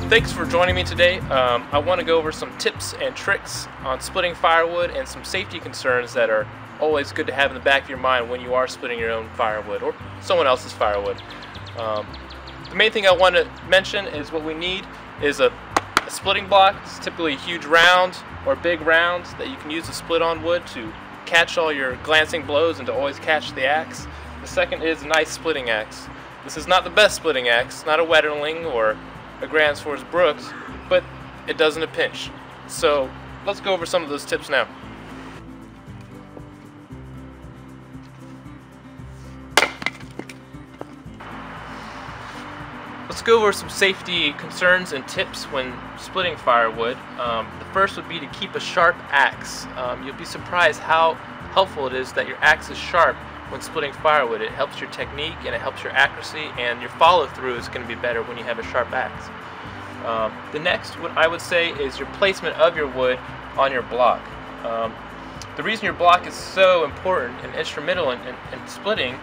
Thanks for joining me today. I want to go over some tips and tricks on splitting firewood and some safety concerns that are always good to have in the back of your mind when you are splitting your own firewood or someone else's firewood. The main thing I want to mention is what we need is a splitting block. It's typically a huge round or big round that you can use to split on wood to catch all your glancing blows and to always catch the axe. The second is a nice splitting axe. This is not the best splitting axe, not a Wetterling or a Grand Force Brooks, but it does in a pinch. So let's go over some of those tips now. Let's go over some safety concerns and tips when splitting firewood. The first would be to keep a sharp axe. You'll be surprised how helpful it is that your axe is sharp when splitting firewood. It helps your technique and it helps your accuracy, and your follow-through is going to be better when you have a sharp axe. The next, what I would say, is your placement of your wood on your block. The reason your block is so important and instrumental in splitting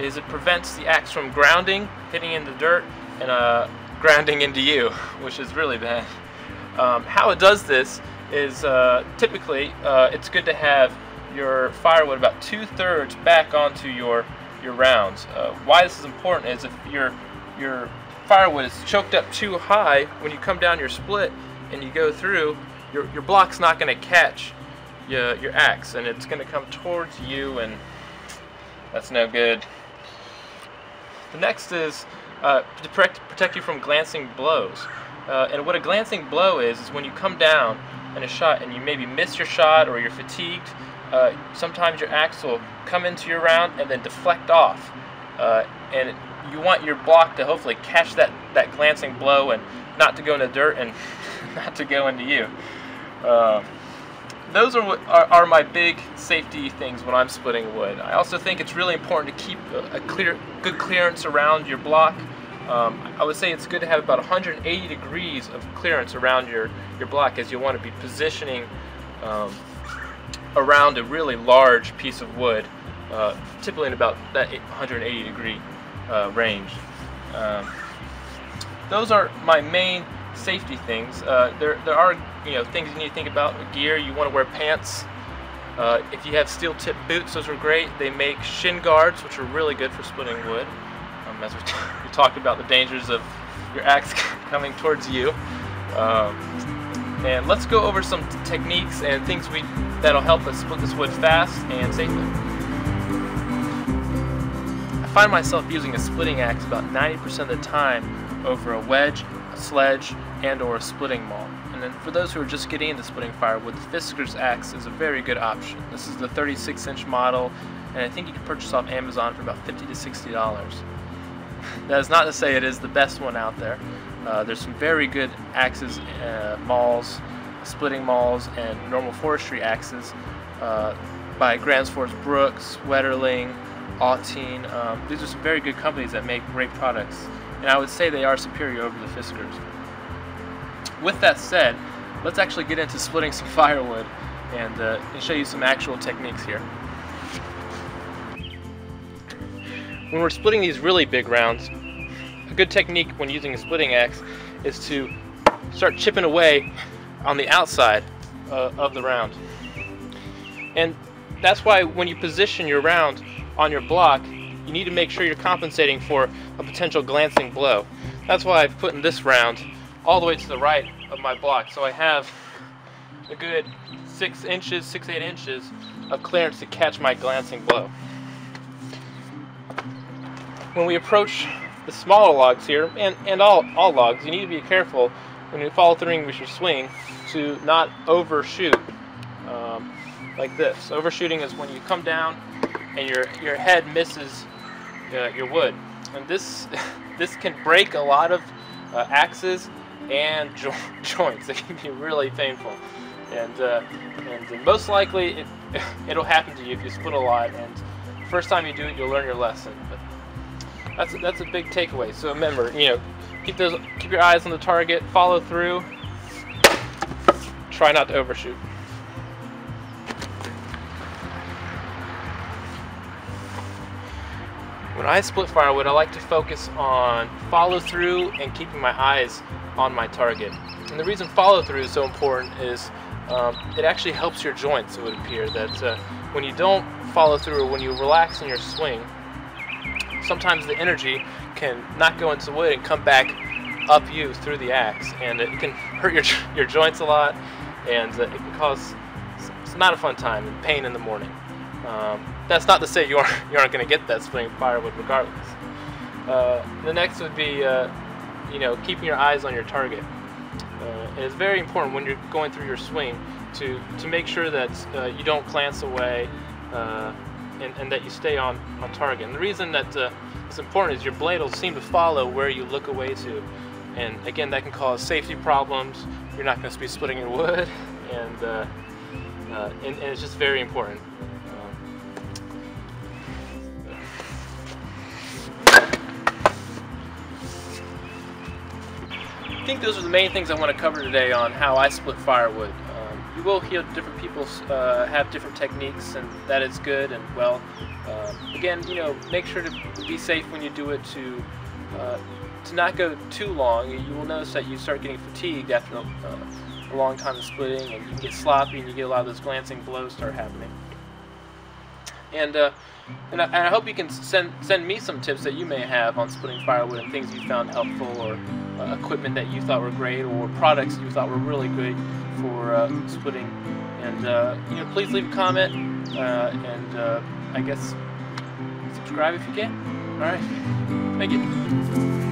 is it prevents the axe from grounding, hitting in the dirt, and grounding into you, which is really bad. How it does this is typically it's good to have your firewood about 2/3 back onto your rounds. Why this is important is if your firewood is choked up too high, when you come down your split and you go through, your block's not going to catch your axe, and it's going to come towards you, and that's no good. The next is to protect you from glancing blows. And what a glancing blow is when you come down in a shot and you maybe miss your shot or you're fatigued. Sometimes your axe will come into your round and then deflect off, and you want your block to hopefully catch that glancing blow and not to go in the dirt and not to go into you. Those are my big safety things when I'm splitting wood. I also think it's really important to keep a good clearance around your block. I would say it's good to have about 180 degrees of clearance around your block, as you want to be positioning around a really large piece of wood, typically in about that 180 degree range. Those are my main safety things. There are things you need to think about. Gear, you want to wear pants. If you have steel tip boots, those are great. They make shin guards, which are really good for splitting wood. As we talked about the dangers of your axe coming towards you. And let's go over some techniques and things that'll help us split this wood fast and safely. I find myself using a splitting axe about 90% of the time over a wedge, a sledge, and or a splitting maul. And then for those who are just getting into splitting firewood, the Fisker's axe is a very good option. This is the 36-inch model, and I think you can purchase off Amazon for about $50 to $60. That is not to say it is the best one out there. There's some very good axes, mauls, splitting mauls, and normal forestry axes by Grand Force Brooks, Wetterling, Autine. These are some very good companies that make great products, and I would say they are superior over the Fiskars. With that said, let's actually get into splitting some firewood and show you some actual techniques here. When we're splitting these really big rounds, a good technique when using a splitting axe is to start chipping away on the outside of the round. And that's why when you position your round on your block, you need to make sure you're compensating for a potential glancing blow. That's why I've put in this round all the way to the right of my block, so I have a good 6 inches, 6-8 inches of clearance to catch my glancing blow. When we approach the smaller logs here, and all logs, you need to be careful when you follow through with your swing to not overshoot like this. Overshooting is when you come down and your head misses your wood, and this this can break a lot of axes and joints. It can be really painful, and most likely it'll happen to you if you split a lot. And the first time you do it, you'll learn your lesson. But that's a big takeaway. So remember, keep your eyes on the target, follow through, try not to overshoot. When I split firewood, I like to focus on follow through and keeping my eyes on my target. And the reason follow through is so important is it actually helps your joints. It would appear that when you don't follow through, when you relax in your swing, sometimes the energy can not go into the wood and come back up you through the axe, and it can hurt your joints a lot, and it can cause it's not a fun time and pain in the morning. That's not to say you aren't going to get that splitting firewood regardless. The next would be keeping your eyes on your target. It's very important when you're going through your swing to make sure that you don't glance away and that you stay on target. And the reason that it's important is your blade will seem to follow where you look away to, and again, that can cause safety problems. You're not going to be splitting your wood, and it's just very important. I think those are the main things I want to cover today on how I split firewood. You will hear different people have different techniques, and that is good and well. Again, make sure to be safe when you do it, to not go too long. You will notice that you start getting fatigued after a long time of splitting, and you can get sloppy, and you get a lot of those glancing blows start happening. And I hope you can send me some tips that you may have on splitting firewood and things you found helpful, or equipment that you thought were great, or products you thought were really good for splitting. And please leave a comment, and I guess subscribe if you can. All right, thank you.